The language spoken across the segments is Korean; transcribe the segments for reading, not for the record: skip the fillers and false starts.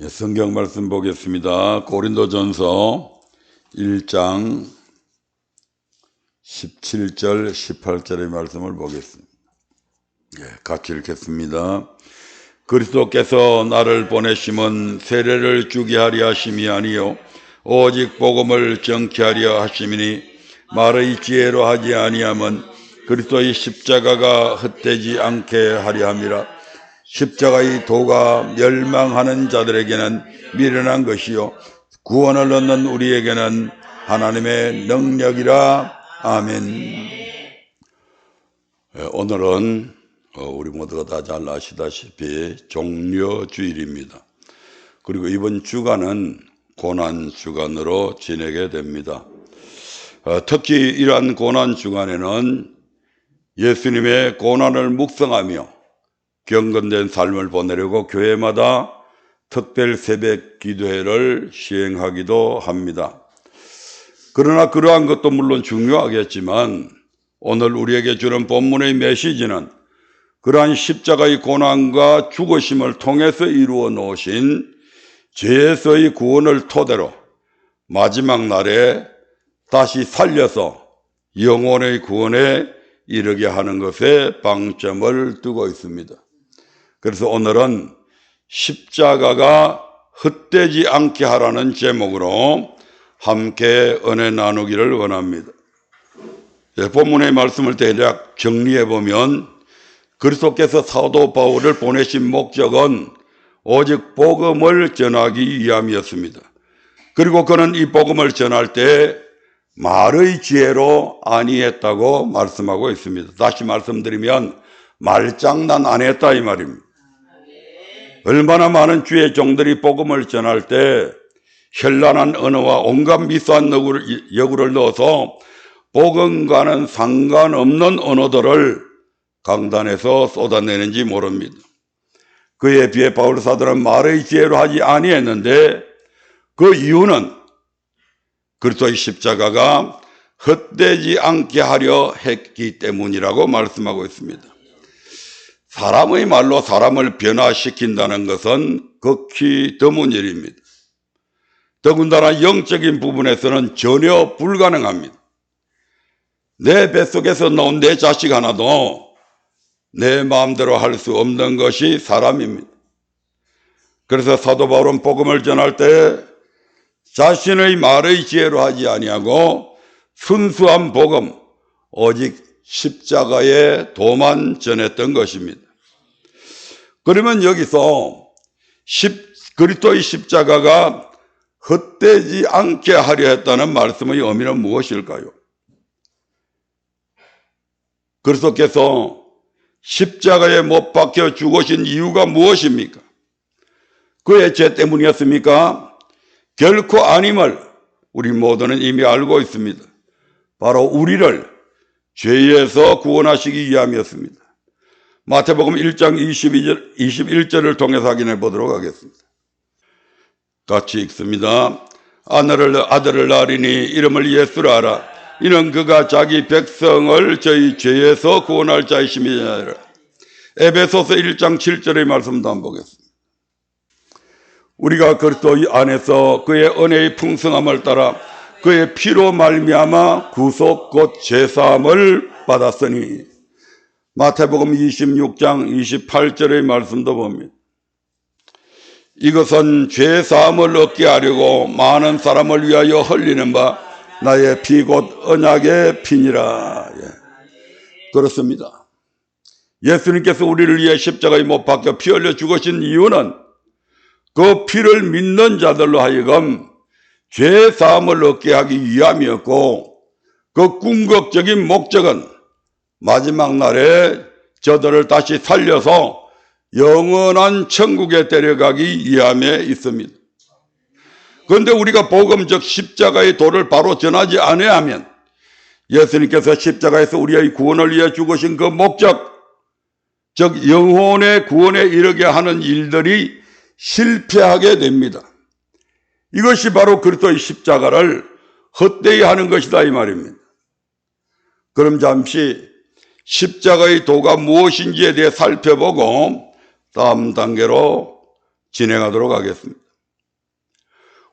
성경 말씀 보겠습니다. 고린도전서 1장 17절 18절의 말씀을 보겠습니다. 같이 읽겠습니다. 그리스도께서 나를 보내심은 세례를 주게 하려 하심이 아니요 오직 복음을 전케하려 하심이니 말의 지혜로 하지 아니함은 그리스도의 십자가가 헛되지 않게 하려 함이라. 십자가의 도가 멸망하는 자들에게는 미련한 것이요 구원을 얻는 우리에게는 하나님의 능력이라. 아멘. 오늘은 우리 모두가 다 잘 아시다시피 종려주일입니다. 그리고 이번 주간은 고난주간으로 지내게 됩니다. 특히 이러한 고난주간에는 예수님의 고난을 묵상하며 경건된 삶을 보내려고 교회마다 특별 새벽 기도회를 시행하기도 합니다. 그러나 그러한 것도 물론 중요하겠지만 오늘 우리에게 주는 본문의 메시지는 그러한 십자가의 고난과 죽으심을 통해서 이루어 놓으신 죄에서의 구원을 토대로 마지막 날에 다시 살려서 영혼의 구원에 이르게 하는 것에 방점을 두고 있습니다. 그래서 오늘은 십자가가 헛되지 않게 하라는 제목으로 함께 은혜 나누기를 원합니다. 본문의 말씀을 대략 정리해보면 그리스도께서 사도 바울을 보내신 목적은 오직 복음을 전하기 위함이었습니다. 그리고 그는 이 복음을 전할 때 말의 지혜로 아니했다고 말씀하고 있습니다. 다시 말씀드리면 말장난 안 했다 이 말입니다. 얼마나 많은 주의 종들이 복음을 전할 때 현란한 언어와 온갖 미소한 여구를 넣어서 복음과는 상관없는 언어들을 강단에서 쏟아내는지 모릅니다. 그에 비해 바울 사도는 말의 지혜로 하지 아니했는데 그 이유는 그리스도의 십자가가 헛되지 않게 하려 했기 때문이라고 말씀하고 있습니다. 사람의 말로 사람을 변화시킨다는 것은 극히 드문 일입니다. 더군다나 영적인 부분에서는 전혀 불가능합니다. 내 뱃속에서 나온 내 자식 하나도 내 마음대로 할 수 없는 것이 사람입니다. 그래서 사도 바울은 복음을 전할 때 자신의 말의 지혜로 하지 아니하고 순수한 복음, 오직 십자가의 도만 전했던 것입니다. 그러면 여기서 그리스도의 십자가가 헛되지 않게 하려 했다는 말씀의 의미는 무엇일까요? 그리스도께서 십자가에 못 박혀 죽으신 이유가 무엇입니까? 그의 죄 때문이었습니까? 결코 아님을 우리 모두는 이미 알고 있습니다. 바로 우리를 죄에서 구원하시기 위함이었습니다. 마태복음 1장 21절을 통해서 확인해 보도록 하겠습니다. 같이 읽습니다. 아들을 낳으리니 이름을 예수라 하라. 이는 그가 자기 백성을 저희 죄에서 구원할 자이심이니라. 에베소서 1장 7절의 말씀도 한번 보겠습니다. 우리가 그리스도 안에서 그의 은혜의 풍성함을 따라 그의 피로 말미암아 구속 곧 죄사함을 받았으니. 마태복음 26장 28절의 말씀도 봅니다. 이것은 죄사함을 얻게 하려고 많은 사람을 위하여 흘리는 바 나의 피 곧 언약의 피니라. 그렇습니다. 예수님께서 우리를 위해 십자가에 못 박혀 피 흘려 죽으신 이유는 그 피를 믿는 자들로 하여금 죄 사함을 얻게 하기 위함이었고, 그 궁극적인 목적은 마지막 날에 저들을 다시 살려서 영원한 천국에 데려가기 위함에 있습니다. 그런데 우리가 복음 즉 십자가의 도를 바로 전하지 아니하면 예수님께서 십자가에서 우리의 구원을 위해 죽으신 그 목적, 즉 영혼의 구원에 이르게 하는 일들이 실패하게 됩니다. 이것이 바로 그리스도의 십자가를 헛되이 하는 것이다 이 말입니다. 그럼 잠시 십자가의 도가 무엇인지에 대해 살펴보고 다음 단계로 진행하도록 하겠습니다.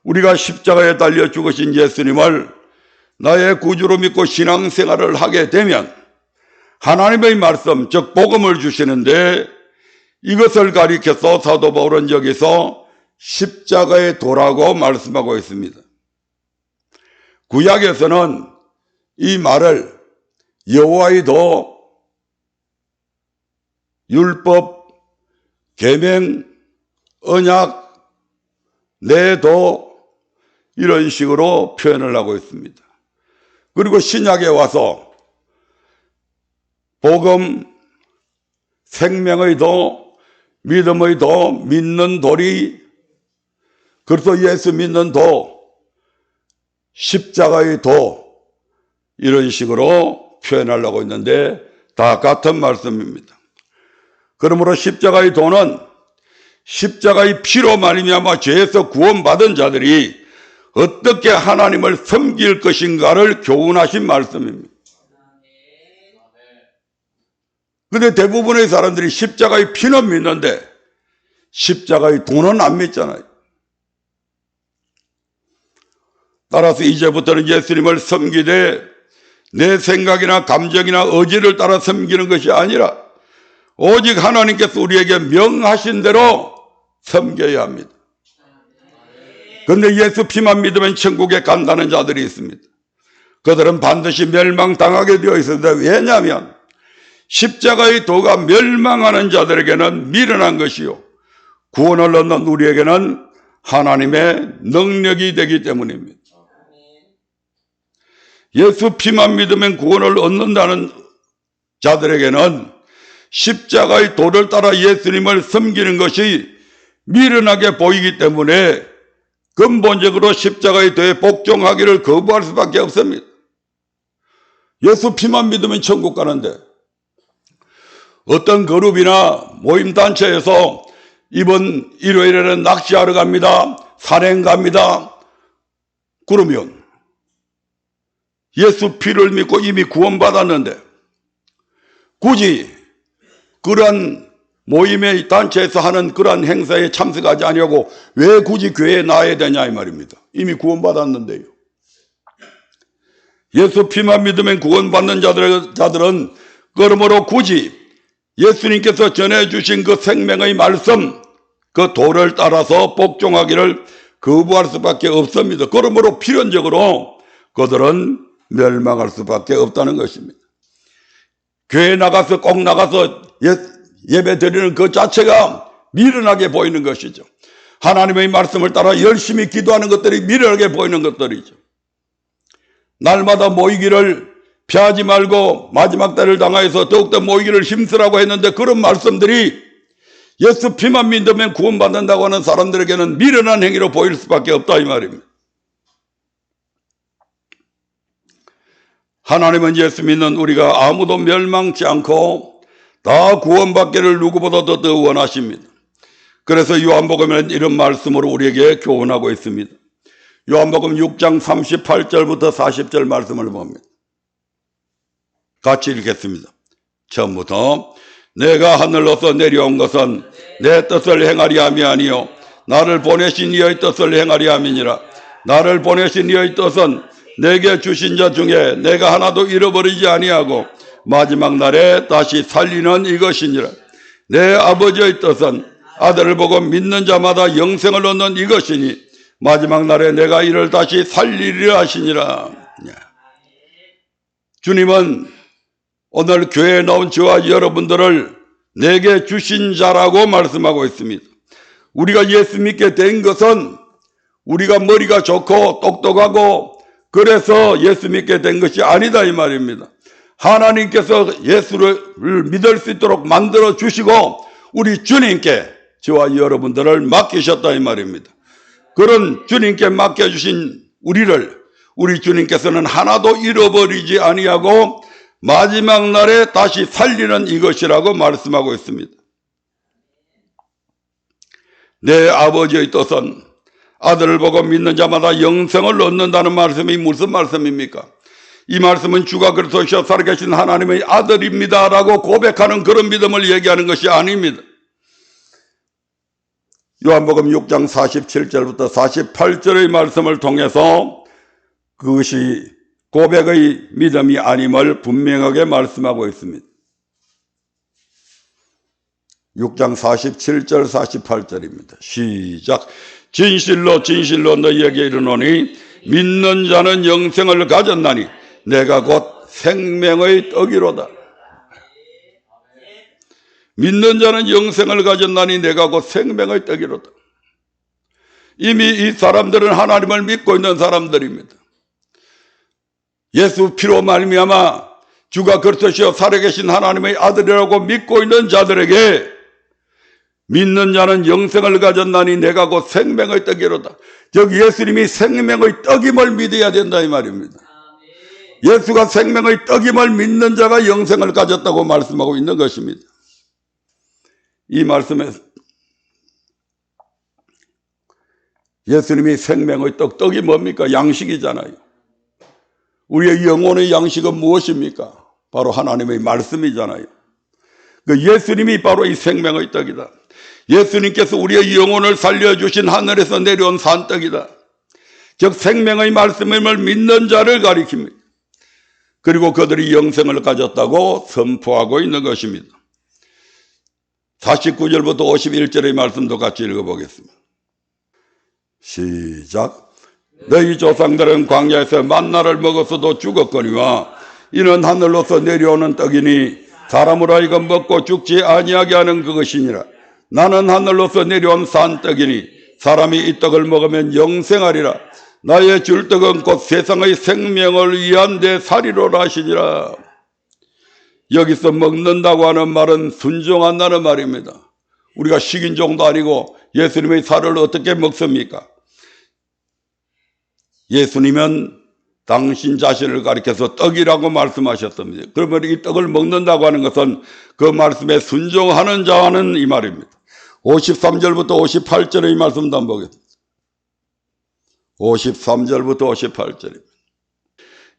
우리가 십자가에 달려 죽으신 예수님을 나의 구주로 믿고 신앙생활을 하게 되면 하나님의 말씀, 즉 복음을 주시는데 이것을 가리켜서 사도 바울은 여기서 십자가의 도라고 말씀하고 있습니다. 구약에서는 이 말을 여호와의 도, 율법, 계명, 언약, 내 도 이런 식으로 표현을 하고 있습니다. 그리고 신약에 와서 복음, 생명의 도, 믿음의 도, 믿는 도리, 그래서 예수 믿는 도, 십자가의 도 이런 식으로 표현하려고 했는데 다 같은 말씀입니다. 그러므로 십자가의 도는 십자가의 피로 말미암아 죄에서 구원받은 자들이 어떻게 하나님을 섬길 것인가를 교훈하신 말씀입니다. 그런데 대부분의 사람들이 십자가의 피는 믿는데 십자가의 도는 안 믿잖아요. 따라서 이제부터는 예수님을 섬기되 내 생각이나 감정이나 의지를 따라 섬기는 것이 아니라 오직 하나님께서 우리에게 명하신 대로 섬겨야 합니다. 그런데 예수 피만 믿으면 천국에 간다는 자들이 있습니다. 그들은 반드시 멸망당하게 되어 있습니다. 왜냐하면 십자가의 도가 멸망하는 자들에게는 미련한 것이요 구원을 얻는 우리에게는 하나님의 능력이 되기 때문입니다. 예수 피만 믿으면 구원을 얻는다는 자들에게는 십자가의 도를 따라 예수님을 섬기는 것이 미련하게 보이기 때문에 근본적으로 십자가의 도에 복종하기를 거부할 수밖에 없습니다. 예수 피만 믿으면 천국 가는데 어떤 그룹이나 모임단체에서 이번 일요일에는 낚시하러 갑니다, 산행 갑니다 그러면 예수 피를 믿고 이미 구원받았는데 굳이 그러한 모임의 단체에서 하는 그러한 행사에 참석하지 아니하고 왜 굳이 교회에 나와야 되냐 이 말입니다. 이미 구원받았는데요. 예수 피만 믿으면 구원받는 자들은 그러므로 굳이 예수님께서 전해주신 그 생명의 말씀, 그 도를 따라서 복종하기를 거부할 수밖에 없습니다. 그러므로 필연적으로 그들은 멸망할 수밖에 없다는 것입니다. 교회 나가서 꼭 나가서 예배 드리는 그 자체가 미련하게 보이는 것이죠. 하나님의 말씀을 따라 열심히 기도하는 것들이 미련하게 보이는 것들이죠. 날마다 모이기를 피하지 말고 마지막 때를 당하여서 더욱더 모이기를 힘쓰라고 했는데 그런 말씀들이 예수 피만 믿으면 구원받는다고 하는 사람들에게는 미련한 행위로 보일 수밖에 없다 이 말입니다. 하나님은 예수 믿는 우리가 아무도 멸망치 않고 다 구원받기를 누구보다도 더 원하십니다. 그래서 요한복음에는 이런 말씀으로 우리에게 교훈하고 있습니다. 요한복음 6장 38절부터 40절 말씀을 봅니다. 같이 읽겠습니다. 처음부터 내가 하늘로서 내려온 것은 내 뜻을 행하리 함이 아니요 나를 보내신 이의 뜻을 행하리 함이니라. 나를 보내신 이의 뜻은 내게 주신 자 중에 내가 하나도 잃어버리지 아니하고 마지막 날에 다시 살리는 이것이니라. 내 아버지의 뜻은 아들을 보고 믿는 자마다 영생을 얻는 이것이니 마지막 날에 내가 이를 다시 살리리라 하시니라. 주님은 오늘 교회에 나온 저와 여러분들을 내게 주신 자라고 말씀하고 있습니다. 우리가 예수 믿게 된 것은 우리가 머리가 좋고 똑똑하고 그래서 예수 믿게 된 것이 아니다 이 말입니다. 하나님께서 예수를 믿을 수 있도록 만들어 주시고 우리 주님께 저와 여러분들을 맡기셨다 이 말입니다. 그런 주님께 맡겨주신 우리 주님께서는 하나도 잃어버리지 아니하고 마지막 날에 다시 살리는 이것이라고 말씀하고 있습니다. 내 아버지의 뜻은 아들을 보고 믿는 자마다 영생을 얻는다는 말씀이 무슨 말씀입니까? 이 말씀은 주가 그리스도시여 살아계신 하나님의 아들입니다 라고 고백하는 그런 믿음을 얘기하는 것이 아닙니다. 요한복음 6장 47절부터 48절의 말씀을 통해서 그것이 고백의 믿음이 아님을 분명하게 말씀하고 있습니다. 6장 47절 48절입니다. 시작. 진실로 진실로 너희에게 이르노니 믿는 자는 영생을 가졌나니 내가 곧 생명의 떡이로다. 믿는 자는 영생을 가졌나니 내가 곧 생명의 떡이로다. 이미 이 사람들은 하나님을 믿고 있는 사람들입니다. 예수 피로 말미암아 주가 그리스도시요 살아계신 하나님의 아들이라고 믿고 있는 자들에게 믿는 자는 영생을 가졌나니 내가 곧 생명의 떡이로다. 즉 예수님이 생명의 떡임을 믿어야 된다 이 말입니다. 예수가 생명의 떡임을 믿는 자가 영생을 가졌다고 말씀하고 있는 것입니다. 이 말씀에 예수님이 생명의 떡이 뭡니까? 양식이잖아요. 우리의 영혼의 양식은 무엇입니까? 바로 하나님의 말씀이잖아요. 그 예수님이 바로 이 생명의 떡이다. 예수님께서 우리의 영혼을 살려주신 하늘에서 내려온 산떡이다. 즉 생명의 말씀임을 믿는 자를 가리킵니다. 그리고 그들이 영생을 가졌다고 선포하고 있는 것입니다. 49절부터 51절의 말씀도 같이 읽어보겠습니다. 시작. 너희 조상들은 광야에서 만나를 먹었어도 죽었거니와 이는 하늘로서 내려오는 떡이니 사람으로 하여금 먹고 죽지 아니하게 하는 그것이니라. 나는 하늘로서 내려온 산떡이니 사람이 이 떡을 먹으면 영생하리라. 나의 줄 떡은 곧 세상의 생명을 위한 내 살이로라 하시니라. 여기서 먹는다고 하는 말은 순종한다는 말입니다. 우리가 식인종도 아니고 예수님의 살을 어떻게 먹습니까? 예수님은 당신 자신을 가리켜서 떡이라고 말씀하셨습니다. 그러면 이 떡을 먹는다고 하는 것은 그 말씀에 순종하는 자는 이 말입니다. 53절부터 58절의 말씀도 한번 보겠습니다. 53절부터 58절입니다.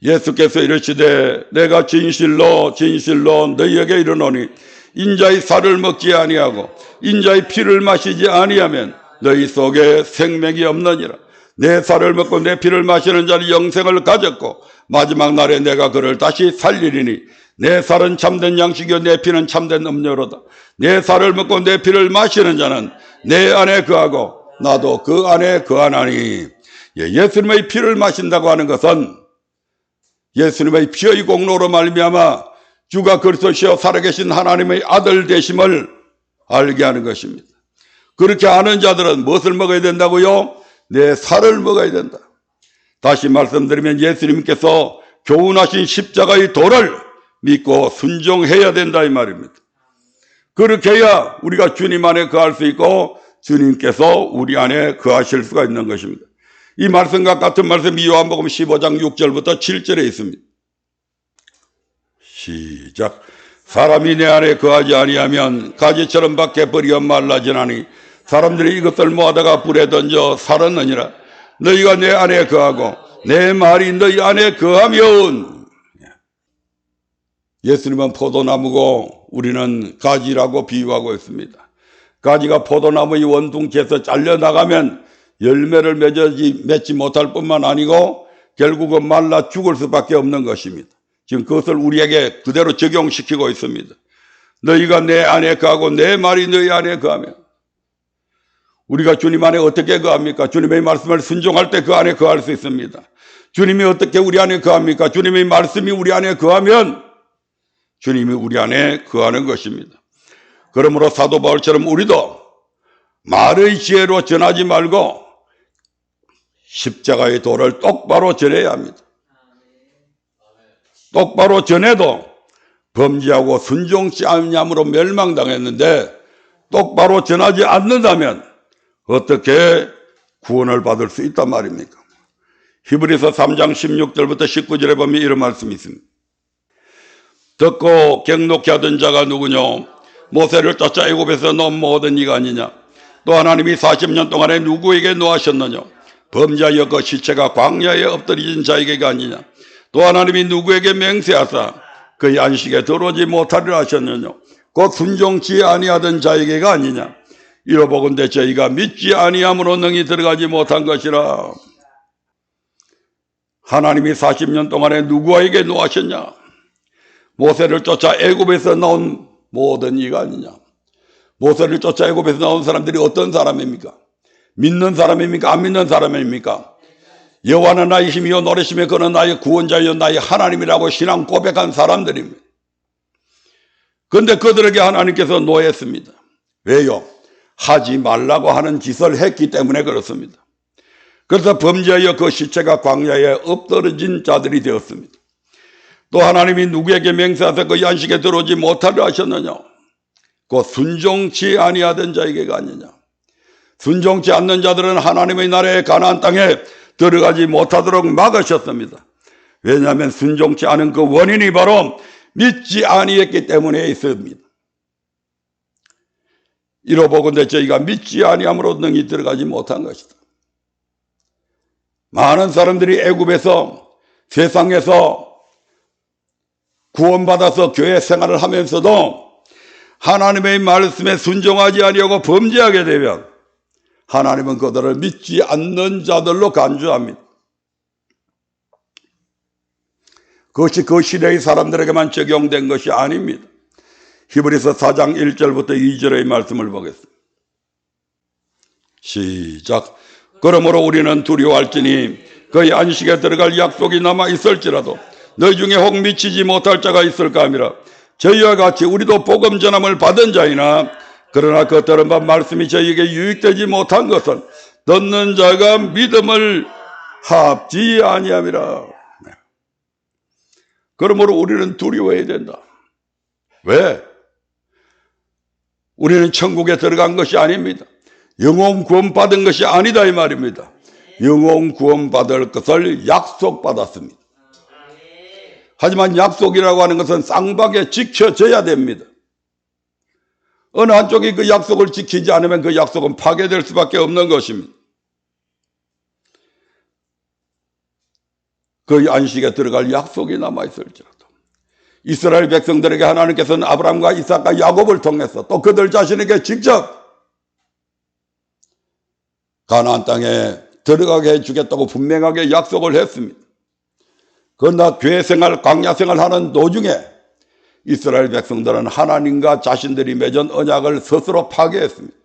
예수께서 이르시되 내가 진실로 진실로 너희에게 이르노니 인자의 살을 먹지 아니하고 인자의 피를 마시지 아니하면 너희 속에 생명이 없느니라. 내 살을 먹고 내 피를 마시는 자는 영생을 가졌고 마지막 날에 내가 그를 다시 살리리니 내 살은 참된 양식이요 내 피는 참된 음료로다. 내 살을 먹고 내 피를 마시는 자는 내 안에 거하고 나도 그 안에 거하나니. 예수님의 피를 마신다고 하는 것은 예수님의 피의 공로로 말미암아 주가 그리스도시요 살아계신 하나님의 아들 되심을 알게 하는 것입니다. 그렇게 아는 자들은 무엇을 먹어야 된다고요? 내 살을 먹어야 된다. 다시 말씀드리면 예수님께서 교훈하신 십자가의 도를 믿고 순종해야 된다 이 말입니다. 그렇게 해야 우리가 주님 안에 거할 수 있고 주님께서 우리 안에 거하실 수가 있는 것입니다. 이 말씀과 같은 말씀이 요한복음 15장 6절부터 7절에 있습니다. 시작. 사람이 내 안에 거하지 아니하면 가지처럼 밖에 버리어 말라지나니 사람들이 이것을 모아다가 불에 던져 살았느니라. 너희가 내 안에 거하고 내 말이 너희 안에 거하면. 예수님은 포도나무고 우리는 가지라고 비유하고 있습니다. 가지가 포도나무의 원둥지에서 잘려나가면 열매를 맺지 못할 뿐만 아니고 결국은 말라 죽을 수밖에 없는 것입니다. 지금 그것을 우리에게 그대로 적용시키고 있습니다. 너희가 내 안에 거하고 내 말이 너희 안에 거하면. 우리가 주님 안에 어떻게 거합니까? 주님의 말씀을 순종할 때 그 안에 거할 수 있습니다. 주님이 어떻게 우리 안에 거합니까? 주님의 말씀이 우리 안에 거하면 주님이 우리 안에 거하는 것입니다. 그러므로 사도 바울처럼 우리도 말의 지혜로 전하지 말고 십자가의 도를 똑바로 전해야 합니다. 똑바로 전해도 범죄하고 순종치 않냐므로 멸망당했는데 똑바로 전하지 않는다면 어떻게 구원을 받을 수 있단 말입니까? 히브리서 3장 16절부터 19절에 보면 이런 말씀이 있습니다. 듣고 경록케 하던 자가 누구뇨? 모세를 쫓아 애굽에서 넘 모든 이가 아니냐? 또 하나님이 40년 동안에 누구에게 노하셨느냐? 범죄하여 그 시체가 광야에 엎드려진 자에게가 아니냐? 또 하나님이 누구에게 맹세하사 그의 안식에 들어오지 못하리라 하셨느냐? 곧 순종치 아니하던 자에게가 아니냐? 이로보건대 저희가 믿지 아니함으로 능히 들어가지 못한 것이라. 하나님이 40년 동안에 누구에게 노하셨냐? 모세를 쫓아 애굽에서 나온 모든 이가 아니냐? 모세를 쫓아 애굽에서 나온 사람들이 어떤 사람입니까? 믿는 사람입니까? 안 믿는 사람입니까? 여호와는 나의 힘이요 노래시며 그는 나의 구원자여 나의 하나님이라고 신앙 고백한 사람들입니다. 그런데 그들에게 하나님께서 노했습니다. 왜요? 하지 말라고 하는 짓을 했기 때문에 그렇습니다. 그래서 범죄하여 그 시체가 광야에 엎드러진 자들이 되었습니다. 또 하나님이 누구에게 맹세하사 그 안식에 들어오지 못하려 하셨느냐? 그 순종치 아니하던 자에게가 아니냐? 순종치 않는 자들은 하나님의 나라의 가나안 땅에 들어가지 못하도록 막으셨습니다. 왜냐하면 순종치 않은 그 원인이 바로 믿지 아니했기 때문에 있습니다. 이로보건대 저희가 믿지 아니함으로 능히 들어가지 못한 것이다. 많은 사람들이 애굽에서 세상에서 구원받아서 교회 생활을 하면서도 하나님의 말씀에 순종하지 아니하고 범죄하게 되면 하나님은 그들을 믿지 않는 자들로 간주합니다. 그것이 그 시대의 사람들에게만 적용된 것이 아닙니다. 히브리서 4장 1절부터 2절의 말씀을 보겠습니다. 시작. 그러므로 우리는 두려워할지니 그의 안식에 들어갈 약속이 남아 있을지라도 너희 중에 혹 미치지 못할 자가 있을까 함이라. 저희와 같이 우리도 복음 전함을 받은 자이나 그러나 그 들은 바 말씀이 저희에게 유익되지 못한 것은 듣는 자가 믿음을 합지 아니함이라. 그러므로 우리는 두려워해야 된다. 왜? 우리는 천국에 들어간 것이 아닙니다. 영혼 구원 받은 것이 아니다 이 말입니다. 영혼 구원 받을 것을 약속받았습니다. 하지만 약속이라고 하는 것은 쌍방에 지켜져야 됩니다. 어느 한쪽이 그 약속을 지키지 않으면 그 약속은 파괴될 수밖에 없는 것입니다. 그 안식에 들어갈 약속이 남아있을지라도 이스라엘 백성들에게 하나님께서는 아브라함과 이삭과 야곱을 통해서 또 그들 자신에게 직접 가나안 땅에 들어가게 해주겠다고 분명하게 약속을 했습니다. 그러나 교회 생활, 광야 생활하는 도중에 이스라엘 백성들은 하나님과 자신들이 맺은 언약을 스스로 파괴했습니다.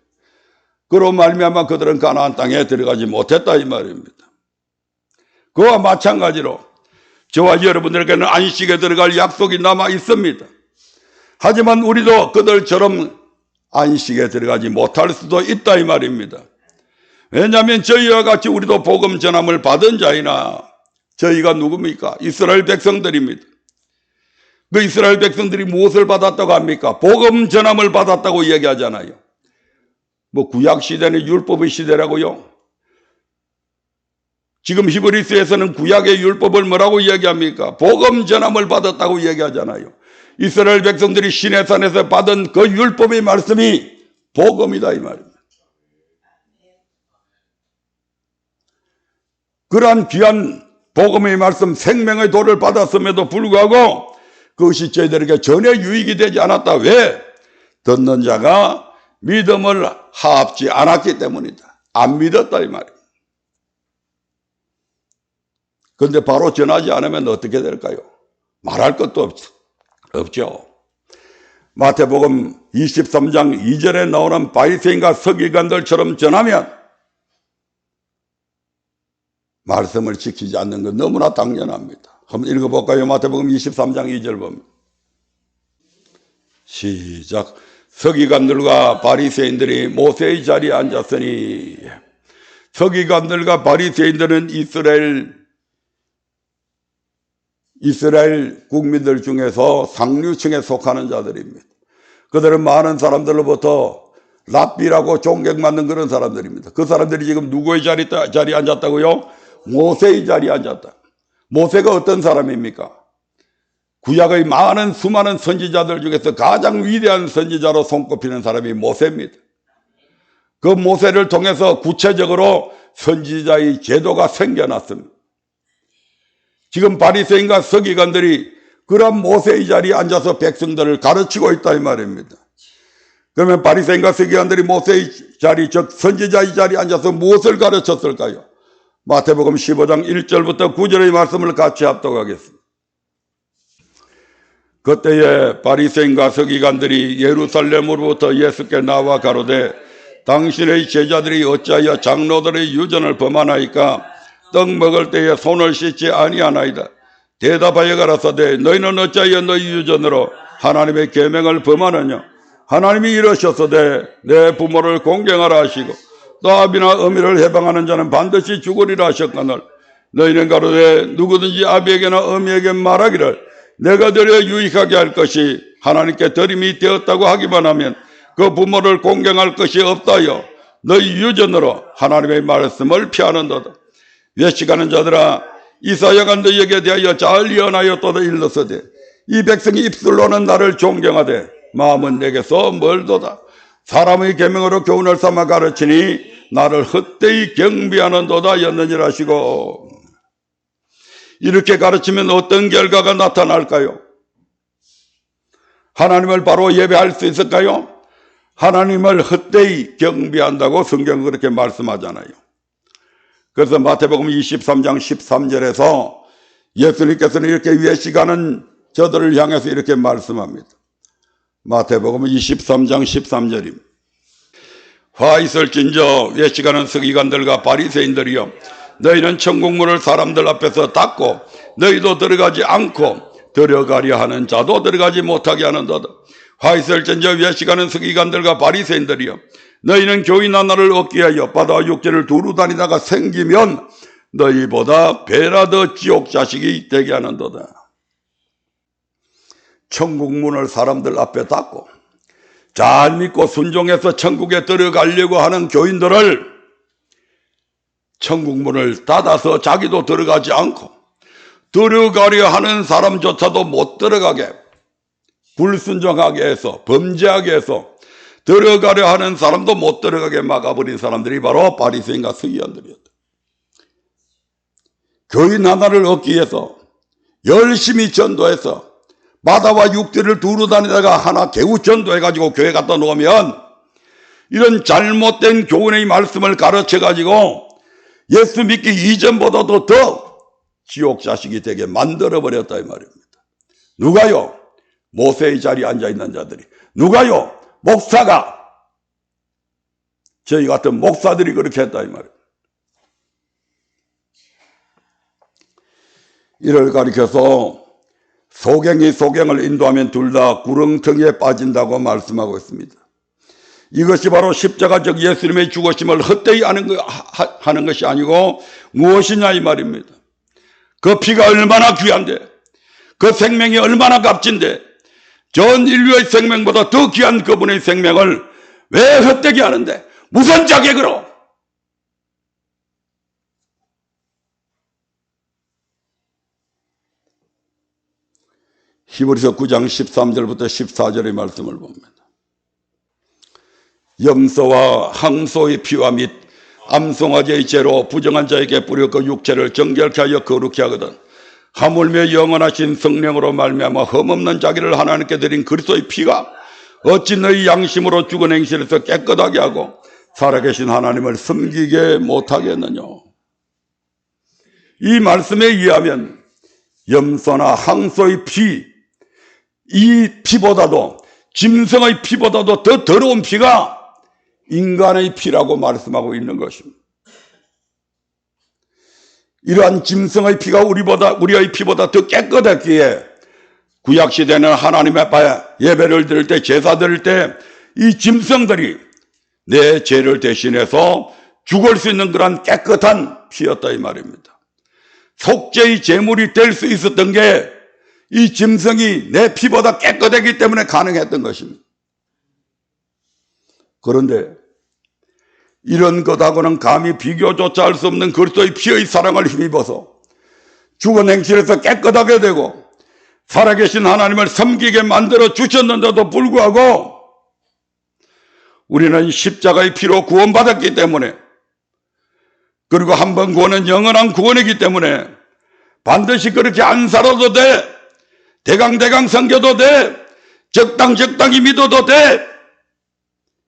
그로 말미암아 그들은 가나안 땅에 들어가지 못했다 이 말입니다. 그와 마찬가지로 저와 여러분들에게는 안식에 들어갈 약속이 남아 있습니다. 하지만 우리도 그들처럼 안식에 들어가지 못할 수도 있다 이 말입니다. 왜냐하면 저희와 같이 우리도 복음 전함을 받은 자이나 저희가 누굽니까? 이스라엘 백성들입니다. 그 이스라엘 백성들이 무엇을 받았다고 합니까? 복음 전함을 받았다고 이야기하잖아요. 뭐 구약 시대는 율법의 시대라고요. 지금 히브리서에서는 구약의 율법을 뭐라고 이야기합니까? 복음 전함을 받았다고 이야기하잖아요. 이스라엘 백성들이 시내산에서 받은 그 율법의 말씀이 복음이다 이 말입니다. 그러한 귀한 복음의 말씀 생명의 도를 받았음에도 불구하고 그것이 저희들에게 전혀 유익이 되지 않았다. 왜? 듣는 자가 믿음을 합지 않았기 때문이다. 안 믿었다 이 말이에요. 그런데 바로 전하지 않으면 어떻게 될까요? 말할 것도 없죠. 마태복음 23장 2절에 나오는 바리새인과 서기관들처럼 전하면 말씀을 지키지 않는 건 너무나 당연합니다. 한번 읽어볼까요? 마태복음 23장 2절 보면 시작. 서기관들과 바리새인들이 모세의 자리에 앉았으니 서기관들과 바리새인들은 이스라엘 국민들 중에서 상류층에 속하는 자들입니다. 그들은 많은 사람들로부터 랍비라고 존경받는 그런 사람들입니다. 그 사람들이 지금 누구의 자리에 앉았다고요? 모세의 자리에 앉았다. 모세가 어떤 사람입니까? 구약의 수많은 선지자들 중에서 가장 위대한 선지자로 손꼽히는 사람이 모세입니다. 그 모세를 통해서 구체적으로 선지자의 제도가 생겨났습니다. 지금 바리새인과 서기관들이 그런 모세의 자리에 앉아서 백성들을 가르치고 있다 이 말입니다. 그러면 바리새인과 서기관들이 모세의 자리, 즉 선지자의 자리에 앉아서 무엇을 가르쳤을까요? 마태복음 15장 1절부터 9절의 말씀을 같이 합독하겠습니다. 그때에 바리새인과 서기관들이 예루살렘으로부터 예수께 나와 가로되 당신의 제자들이 어찌하여 장로들의 유전을 범하나이까? 떡 먹을 때에 손을 씻지 아니하나이다. 대답하여 가라사대 너희는 어찌하여 너희 유전으로 하나님의 계명을 범하느냐? 하나님이 이러셨으되 내 부모를 공경하라 하시고 또 아비나 어미를 해방하는 자는 반드시 죽으리라 하셨거늘 너희는 가로되 누구든지 아비에게나 어미에게 말하기를 내가 드려 유익하게 할 것이 하나님께 드림이 되었다고 하기만 하면 그 부모를 공경할 것이 없다여 너희 유전으로 하나님의 말씀을 피하는도다. 외식하는 자들아 이사야가 너희에게 대하여 잘 예언하였도다 일렀으되 이 백성이 입술로는 나를 존경하되 마음은 내게서 멀도다. 사람의 계명으로 교훈을 삼아 가르치니 나를 헛되이 경비하는도다 였느니라 하시고, 이렇게 가르치면 어떤 결과가 나타날까요? 하나님을 바로 예배할 수 있을까요? 하나님을 헛되이 경비한다고 성경은 그렇게 말씀하잖아요. 그래서 마태복음 23장 13절에서 예수님께서는 이렇게 외식하는 저들을 향해서 이렇게 말씀합니다. 마태복음 23장 13절입니다. 화 있을진저 외식하는 서기관들과 바리새인들이여 너희는 천국문을 사람들 앞에서 닫고 너희도 들어가지 않고 들어가려 하는 자도 들어가지 못하게 하는도다. 화 있을진저 외식하는 서기관들과 바리새인들이여 너희는 교인 하나를 얻기 위하여 바다와 육지를 두루 다니다가 생기면 너희보다 배나 더 지옥 자식이 되게 하는도다. 천국문을 사람들 앞에 닫고 잘 믿고 순종해서 천국에 들어가려고 하는 교인들을 천국문을 닫아서 자기도 들어가지 않고 들어가려 하는 사람조차도 못 들어가게 불순종하게 해서 범죄하게 해서 들어가려 하는 사람도 못 들어가게 막아버린 사람들이 바로 바리새인과 서기관들이었다. 교인 하나를 얻기 위해서 열심히 전도해서 바다와 육지를 두루 다니다가 하나 겨우 전도해가지고 교회 갖다 놓으면 이런 잘못된 교훈의 말씀을 가르쳐가지고 예수 믿기 이전보다도 더 지옥 자식이 되게 만들어버렸다 이 말입니다. 누가요? 모세의 자리에 앉아있는 자들이. 누가요? 목사가. 저희 같은 목사들이 그렇게 했다 이 말입니다. 이를 가리켜서 소경이 소경을 인도하면 둘 다 구렁텅이에 빠진다고 말씀하고 있습니다. 이것이 바로 십자가적 예수님의 죽으심을 헛되이 하는 것이 아니고 무엇이냐 이 말입니다. 그 피가 얼마나 귀한데, 그 생명이 얼마나 값진데, 전 인류의 생명보다 더 귀한 그분의 생명을 왜 헛되게 하는데, 무슨 자격으로? 히브리서 9장 13절부터 14절의 말씀을 봅니다. 염소와 항소의 피와 및 암송아지의 죄로 부정한 자에게 뿌려 그 육체를 정결케 하여 거룩케 하거든 하물며 영원하신 성령으로 말미암아 흠없는 자기를 하나님께 드린 그리스도의 피가 어찌 너희 양심으로 죽은 행실에서 깨끗하게 하고 살아계신 하나님을 섬기게 못하겠느냐. 이 말씀에 의하면 염소나 항소의 피, 이 피보다도 짐승의 피보다도 더 더러운 피가 인간의 피라고 말씀하고 있는 것입니다. 이러한 짐승의 피가 우리의 피보다 더 깨끗했기에 구약시대는 하나님 앞에 예배를 드릴 때 제사 드릴 때 이 짐승들이 내 죄를 대신해서 죽을 수 있는 그런 깨끗한 피였다 이 말입니다. 속죄의 제물이 될 수 있었던 게 이 짐승이 내 피보다 깨끗하기 때문에 가능했던 것입니다. 그런데 이런 것하고는 감히 비교조차 할 수 없는 그리스도의 피의 사랑을 힘입어서 죽은 행실에서 깨끗하게 되고 살아계신 하나님을 섬기게 만들어 주셨는데도 불구하고 우리는 십자가의 피로 구원받았기 때문에, 그리고 한 번 구원은 영원한 구원이기 때문에 반드시 그렇게 안 살아도 돼, 대강대강 섬겨도 돼, 적당히 믿어도 돼,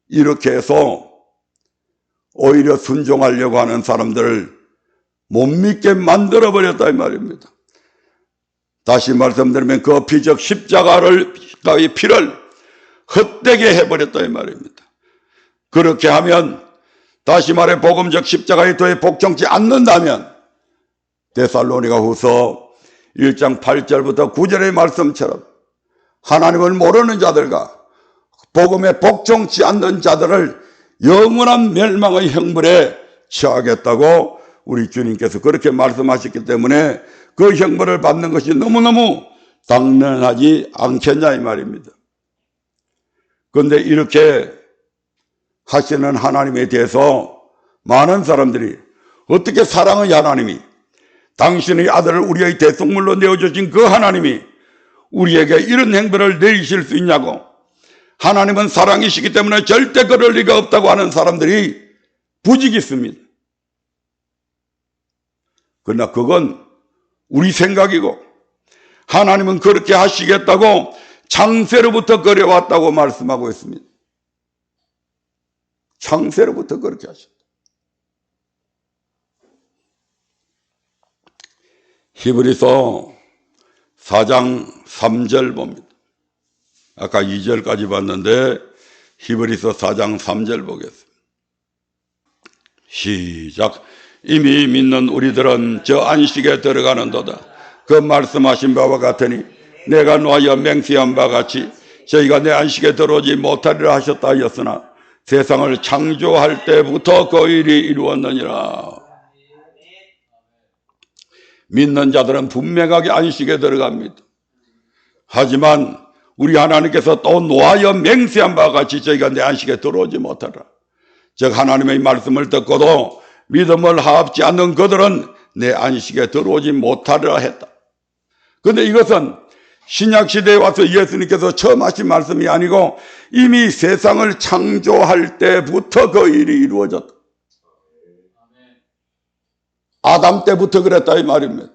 이렇게 해서 오히려 순종하려고 하는 사람들을 못 믿게 만들어버렸다 이 말입니다. 다시 말씀드리면 그 피적 십자가의 피를 헛되게 해버렸다 이 말입니다. 그렇게 하면 다시 말해 복음적 십자가에 더해 복종치 않는다면 데살로니가 후서 1장 8절부터 9절의 말씀처럼 하나님을 모르는 자들과 복음에 복종치 않는 자들을 영원한 멸망의 형벌에 처하겠다고 우리 주님께서 그렇게 말씀하셨기 때문에 그 형벌을 받는 것이 너무너무 당연하지 않겠냐 이 말입니다. 그런데 이렇게 하시는 하나님에 대해서 많은 사람들이 어떻게 사랑의 하나님이 당신의 아들을 우리의 대속물로 내어주신 그 하나님이 우리에게 이런 행벌을 내리실 수 있냐고, 하나님은 사랑이시기 때문에 절대 그럴 리가 없다고 하는 사람들이 부지기습니다. 그러나 그건 우리 생각이고 하나님은 그렇게 하시겠다고 창세로부터 그래왔다고 말씀하고 있습니다. 창세로부터 그렇게 하셨다. 히브리서 4장 3절 봅니다. 아까 2절까지 봤는데 히브리서 4장 3절 보겠습니다. 시작. 이미 믿는 우리들은 저 안식에 들어가는도다. 그 말씀하신 바와 같으니 내가 놓아여 맹세한 바 같이 저희가 내 안식에 들어오지 못하리라 하셨다 하였으나 세상을 창조할 때부터 그 일이 이루었느니라. 믿는 자들은 분명하게 안식에 들어갑니다. 하지만 우리 하나님께서 또 놓아여 맹세한 바와 같이 저희가 내 안식에 들어오지 못하리라. 즉 하나님의 말씀을 듣고도 믿음을 합지 않는 그들은 내 안식에 들어오지 못하리라 했다. 그런데 이것은 신약시대에 와서 예수님께서 처음 하신 말씀이 아니고 이미 세상을 창조할 때부터 그 일이 이루어졌다. 아담 때부터 그랬다 이 말입니다.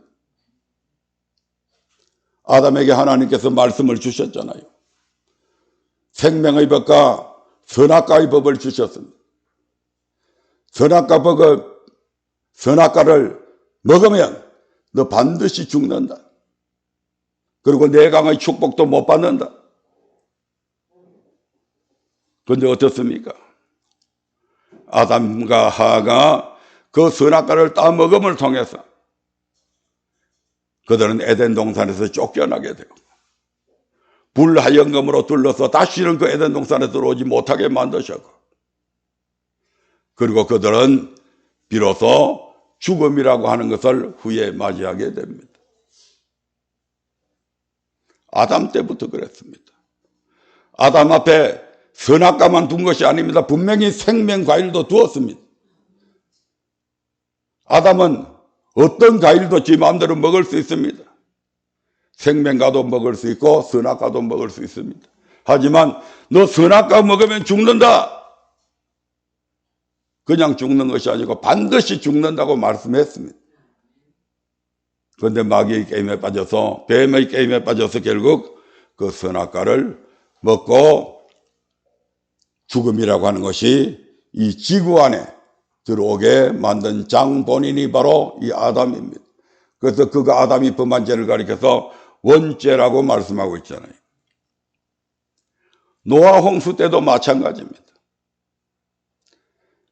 아담에게 하나님께서 말씀을 주셨잖아요. 생명의 법과 선악과의 법을 주셨습니다. 선악과를 먹으면 너 반드시 죽는다. 그리고 내강의 축복도 못 받는다. 그런데 어떻습니까? 아담과 하가 그 선악과를 따먹음을 통해서 그들은 에덴 동산에서 쫓겨나게 되고 불하연금으로 둘러서 다시는 그 에덴 동산에 들어오지 못하게 만드셨고, 그리고 그들은 비로소 죽음이라고 하는 것을 후에 맞이하게 됩니다. 아담 때부터 그랬습니다. 아담 앞에 선악과만 둔 것이 아닙니다. 분명히 생명과일도 두었습니다. 아담은 어떤 과일도 지 마음대로 먹을 수 있습니다. 생명과도 먹을 수 있고 선악과도 먹을 수 있습니다. 하지만 너 선악과 먹으면 죽는다. 그냥 죽는 것이 아니고 반드시 죽는다고 말씀했습니다. 그런데 마귀의 게임에 빠져서, 뱀의 게임에 빠져서 결국 그 선악과를 먹고 죽음이라고 하는 것이 이 지구 안에 들어오게 만든 장 본인이 바로 이 아담입니다. 그래서 그가 아담이 범한 죄를 가리켜서 원죄라고 말씀하고 있잖아요. 노아 홍수 때도 마찬가지입니다.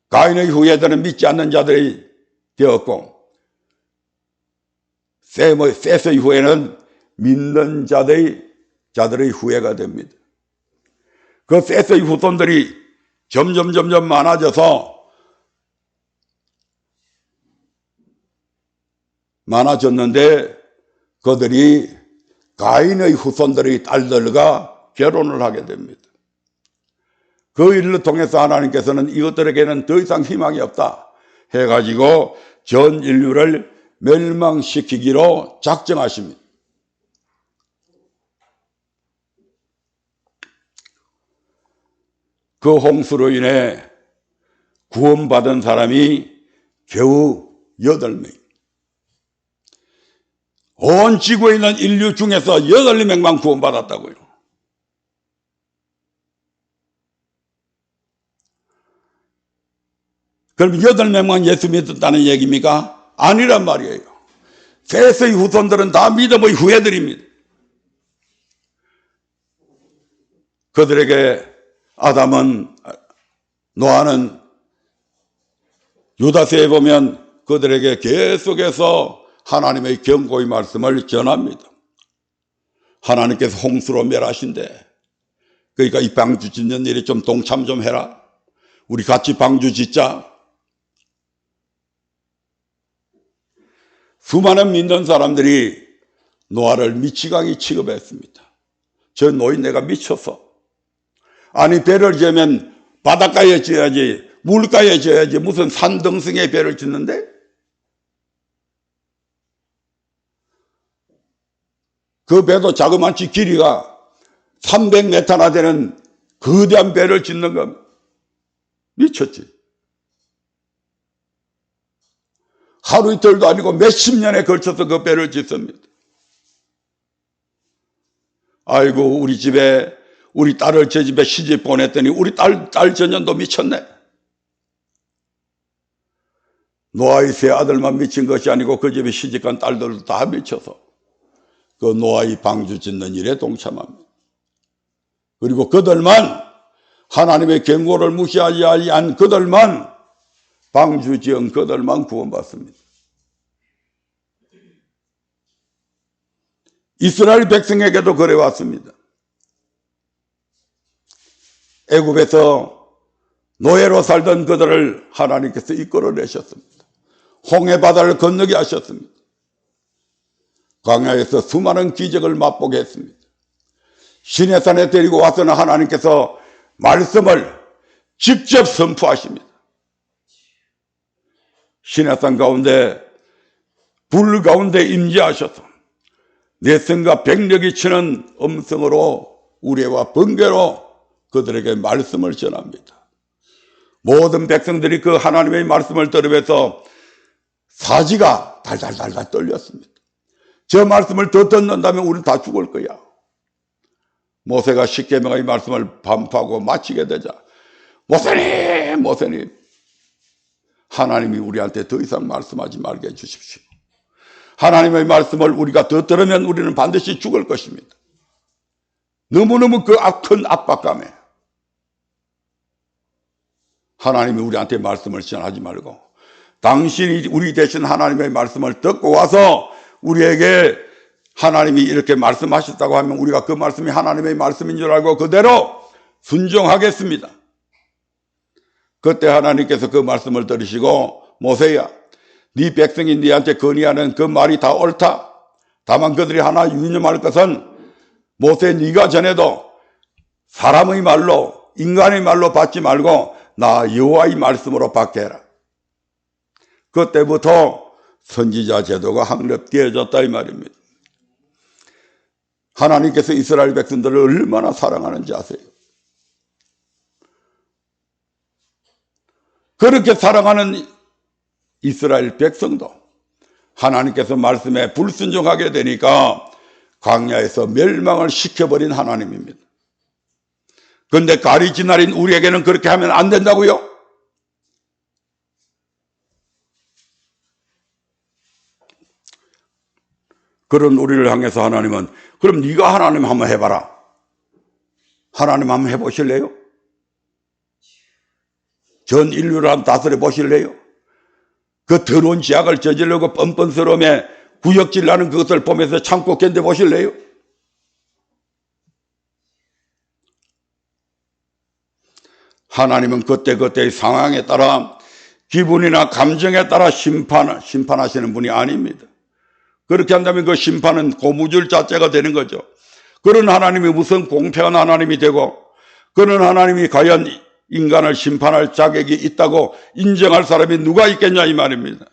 가인의 후예들은 믿지 않는 자들이 되었고 셋의 후예는 믿는 자들의 후예가 됩니다. 그 셋의 후손들이 점점 많아졌는데 그들이 가인의 후손들의 딸들과 결혼을 하게 됩니다. 그 일을 통해서 하나님께서는 이것들에게는 더 이상 희망이 없다 해가지고 전 인류를 멸망시키기로 작정하십니다. 그 홍수로 인해 구원받은 사람이 겨우 8명. 온 지구에 있는 인류 중에서 8명만 구원받았다고요. 그럼 8명만 예수 믿었다는 얘기입니까? 아니란 말이에요. 셋의 후손들은 다 믿음의 후예들입니다. 그들에게 아담은, 노아는 유다서에 보면 그들에게 계속해서 하나님의 경고의 말씀을 전합니다. 하나님께서 홍수로 멸하신대. 그러니까 이 방주 짓는 일에 좀 동참 좀 해라. 우리 같이 방주 짓자. 수많은 믿는 사람들이 노아를 미치광이 취급했습니다. 저 노인네가 미쳤어. 아니, 배를 지으면 바닷가에 지어야지, 물가에 지어야지, 무슨 산등성에 배를 짓는데? 그 배도 자그마치 길이가 300m나 되는 거대한 배를 짓는 거 미쳤지. 하루 이틀도 아니고 몇십 년에 걸쳐서 그 배를 짓습니다. 아이고, 우리 집에 우리 딸을 제 집에 시집 보냈더니 우리 딸 전년도 미쳤네. 노아의 세 아들만 미친 것이 아니고 그 집에 시집간 딸들도 다 미쳐서 그 노아의 방주 짓는 일에 동참합니다. 그리고 그들만, 하나님의 경고를 무시하지 아니한 그들만, 방주 지은 그들만 구원받습니다. 이스라엘 백성에게도 그래 왔습니다. 애굽에서 노예로 살던 그들을 하나님께서 이끌어내셨습니다. 홍해 바다를 건너게 하셨습니다. 광야에서 수많은 기적을 맛보게 했습니다. 시내산에 데리고 와서는 하나님께서 말씀을 직접 선포하십니다. 시내산 가운데 불 가운데 임재하셔서 내성과 백력이 치는 음성으로 우레와 번개로 그들에게 말씀을 전합니다. 모든 백성들이 그 하나님의 말씀을 들으면서 사지가 달달달달 떨렸습니다. 저 말씀을 더 듣는다면 우리는 다 죽을 거야. 모세가 십계명의 말씀을 반포하고 마치게 되자 모세님 하나님이 우리한테 더 이상 말씀하지 말게 해주십시오. 하나님의 말씀을 우리가 더 들으면 우리는 반드시 죽을 것입니다. 너무너무 그 큰 압박감에 하나님이 우리한테 말씀을 전하지 말고 당신이 우리 대신 하나님의 말씀을 듣고 와서 우리에게 하나님이 이렇게 말씀하셨다고 하면 우리가 그 말씀이 하나님의 말씀인 줄 알고 그대로 순종하겠습니다. 그때 하나님께서 그 말씀을 들으시고 모세야, 네 백성이 네한테 건의하는 그 말이 다 옳다. 다만 그들이 하나 유념할 것은 모세 네가 전에도 사람의 말로 인간의 말로 받지 말고 나 여호와의 말씀으로 받게 해라. 그때부터 선지자 제도가 확립되어졌다 이 말입니다. 하나님께서 이스라엘 백성들을 얼마나 사랑하는지 아세요? 그렇게 사랑하는 이스라엘 백성도 하나님께서 말씀에 불순종하게 되니까 광야에서 멸망을 시켜버린 하나님입니다. 그런데 가리 지날인 우리에게는 그렇게 하면 안 된다고요? 그런 우리를 향해서 하나님은 그럼 네가 하나님 한번 해봐라. 하나님 한번 해보실래요? 전 인류를 한번 다스려 보실래요? 그 더러운 죄악을 저지르고 뻔뻔스러움에 구역질 나는 그것을 보면서 참고 견뎌 보실래요? 하나님은 그때그때의 상황에 따라 기분이나 감정에 따라 심판하시는 분이 아닙니다. 그렇게 한다면 그 심판은 고무줄 자체가 되는 거죠. 그런 하나님이 무슨 공평한 하나님이 되고 그런 하나님이 과연 인간을 심판할 자격이 있다고 인정할 사람이 누가 있겠냐 이 말입니다.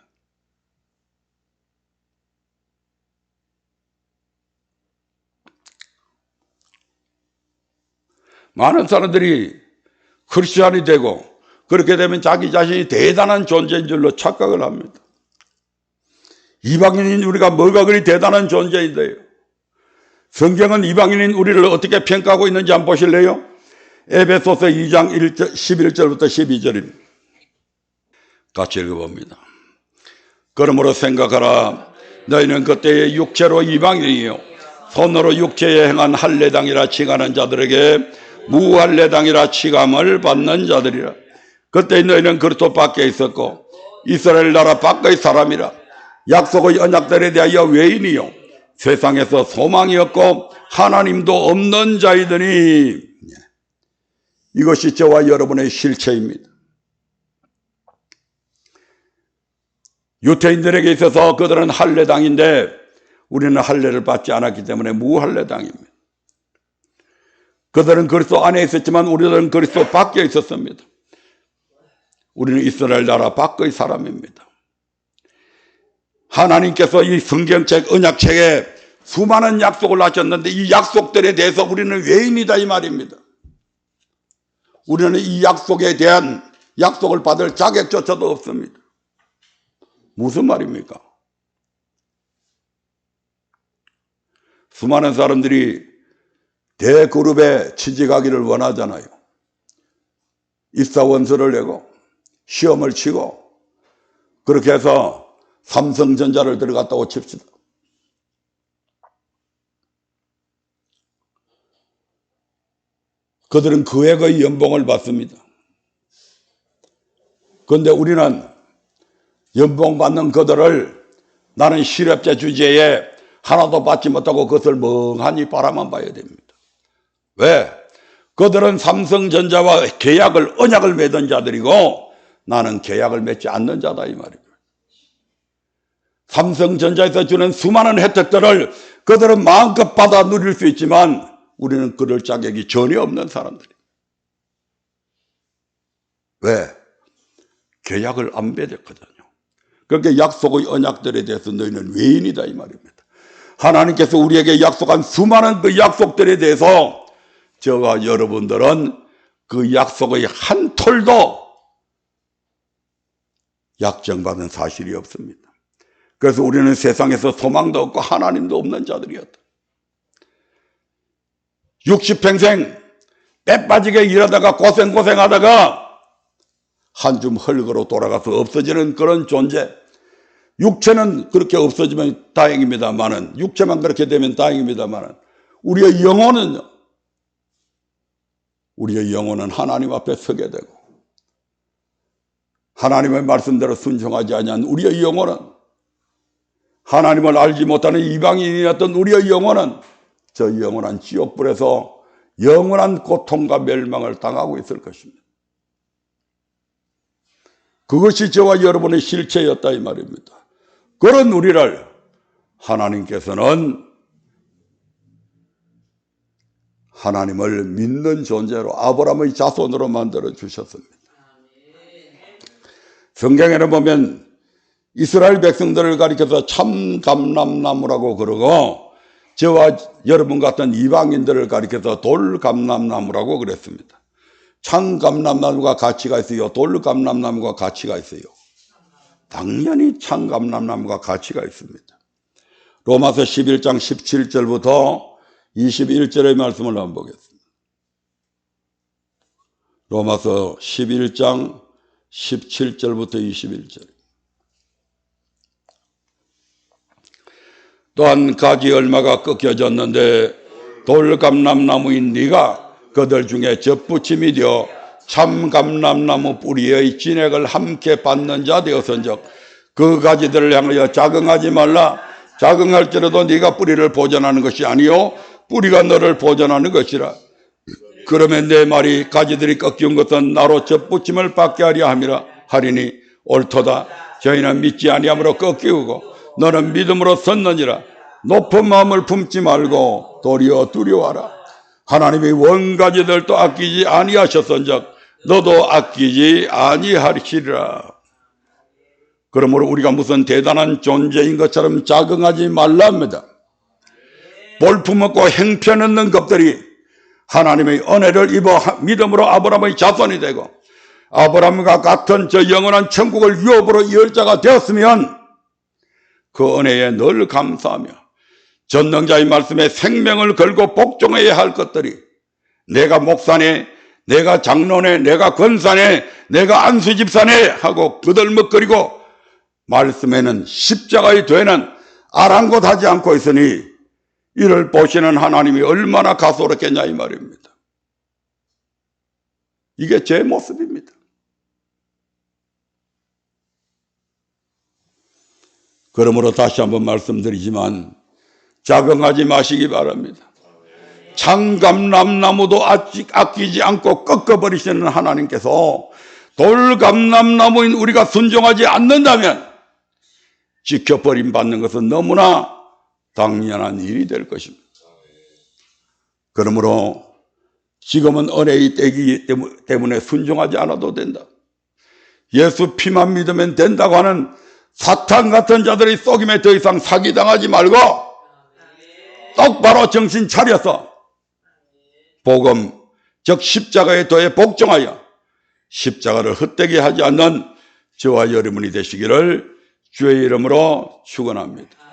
많은 사람들이 크리스찬이 되고 그렇게 되면 자기 자신이 대단한 존재인 줄로 착각을 합니다. 이방인인 우리가 뭐가 그리 대단한 존재인데요. 성경은 이방인인 우리를 어떻게 평가하고 있는지 한번 보실래요? 에베소서 2장 11절부터 12절입니다. 같이 읽어봅니다. 그러므로 생각하라. 너희는 그때의 육체로 이방인이요 손으로 육체에 행한 할례당이라 칭하는 자들에게 무할례당이라 칭함을 받는 자들이라. 그때 너희는 그리스도 밖에 있었고 이스라엘 나라 밖의 사람이라. 약속의 언약들에 대하여 외인이요 세상에서 소망이 없고 하나님도 없는 자이더니. 이것이 저와 여러분의 실체입니다. 유태인들에게 있어서 그들은 할례당인데 우리는 할례를 받지 않았기 때문에 무할례당입니다. 그들은 그리스도 안에 있었지만 우리들은 그리스도 밖에 있었습니다. 우리는 이스라엘 나라 밖의 사람입니다. 하나님께서 이 성경책, 언약책에 수많은 약속을 하셨는데 이 약속들에 대해서 우리는 외인이다 이 말입니다. 우리는 이 약속에 대한 약속을 받을 자격조차도 없습니다. 무슨 말입니까? 수많은 사람들이 대그룹에 취직하기를 원하잖아요. 입사원서를 내고 시험을 치고 그렇게 해서 삼성전자를 들어갔다고 칩시다. 그들은 그액의 연봉을 받습니다. 그런데 우리는 연봉 받는 그들을 나는 실업자 주제에 하나도 받지 못하고 그것을 멍하니 바라만 봐야 됩니다. 왜? 그들은 삼성전자와 계약을, 언약을 맺은 자들이고 나는 계약을 맺지 않는 자다 이 말입니다. 삼성전자에서 주는 수많은 혜택들을 그들은 마음껏 받아 누릴 수 있지만 우리는 그럴 자격이 전혀 없는 사람들이에요. 왜? 계약을 안 맺었거든요. 그러니까 약속의 언약들에 대해서 너희는 외인이다 이 말입니다. 하나님께서 우리에게 약속한 수많은 그 약속들에 대해서 저와 여러분들은 그 약속의 한 톨도 약정받은 사실이 없습니다. 그래서 우리는 세상에서 소망도 없고 하나님도 없는 자들이었다. 60평생 빼빠지게 일하다가 고생하다가 한 줌 흙으로 돌아가서 없어지는 그런 존재. 육체는 그렇게 없어지면 다행입니다만은, 육체만 그렇게 되면 다행입니다만은, 우리의 영혼은 하나님 앞에 서게 되고, 하나님의 말씀대로 순종하지 아니한 우리의 영혼은, 하나님을 알지 못하는 이방인이었던 우리의 영혼은 저 영원한 지옥불에서 영원한 고통과 멸망을 당하고 있을 것입니다. 그것이 저와 여러분의 실체였다 이 말입니다. 그런 우리를 하나님께서는 하나님을 믿는 존재로 아브라함의 자손으로 만들어 주셨습니다. 성경에는 보면 이스라엘 백성들을 가리켜서 참감람나무라고 그러고 저와 여러분 같은 이방인들을 가리켜서 돌감람나무라고 그랬습니다. 참감람나무가 가치가 있어요? 돌감람나무가 가치가 있어요? 당연히 참감람나무가 가치가 있습니다. 로마서 11장 17절부터 21절의 말씀을 한번 보겠습니다. 로마서 11장 17절부터 21절. 또한 가지 얼마가 꺾여졌는데 돌감람나무인 네가 그들 중에 젖붙임이 되어 참감람나무 뿌리의 진액을 함께 받는 자 되었은즉 그 가지들을 향하여 자긍하지 말라. 자긍할지라도 네가 뿌리를 보존하는 것이 아니요 뿌리가 너를 보존하는 것이라. 그러면 내 말이 가지들이 꺾인 것은 나로 젖붙임을 받게 하려 함이라 하리니 옳도다. 저희는 믿지 아니함으로 꺾이고 너는 믿음으로 섰느니라. 높은 마음을 품지 말고 도리어 두려워하라. 하나님이 원가지들도 아끼지 아니하셨은즉 너도 아끼지 아니하시리라. 그러므로 우리가 무슨 대단한 존재인 것처럼 자긍하지 말랍니다. 볼품없고 행편없는 것들이 하나님의 은혜를 입어 믿음으로 아브라함의 자손이 되고 아브라함과 같은 저 영원한 천국을 유업으로 이을 자가 되었으면 그 은혜에 늘 감사하며 전능자의 말씀에 생명을 걸고 복종해야 할 것들이 내가 목사네, 내가 장로네, 내가 권사네, 내가 안수집사네 하고 그들먹거리고 말씀에는 십자가의 죄는 아랑곳하지 않고 있으니 이를 보시는 하나님이 얼마나 가소롭겠냐 이 말입니다. 이게 제 모습입니다. 그러므로 다시 한번 말씀드리지만 자긍하지 마시기 바랍니다. 장감람나무도 아끼지 않고 꺾어버리시는 하나님께서 돌감람나무인 우리가 순종하지 않는다면 지켜버림 받는 것은 너무나 당연한 일이 될 것입니다. 그러므로 지금은 은혜의 때이기 때문에 순종하지 않아도 된다. 예수 피만 믿으면 된다고 하는 사탄 같은 자들의 속임에 더 이상 사기당하지 말고 똑바로 정신 차려서 복음, 즉 십자가의 도에 복종하여 십자가를 헛되게 하지 않는 저와 여러분이 되시기를 주의 이름으로 축원합니다.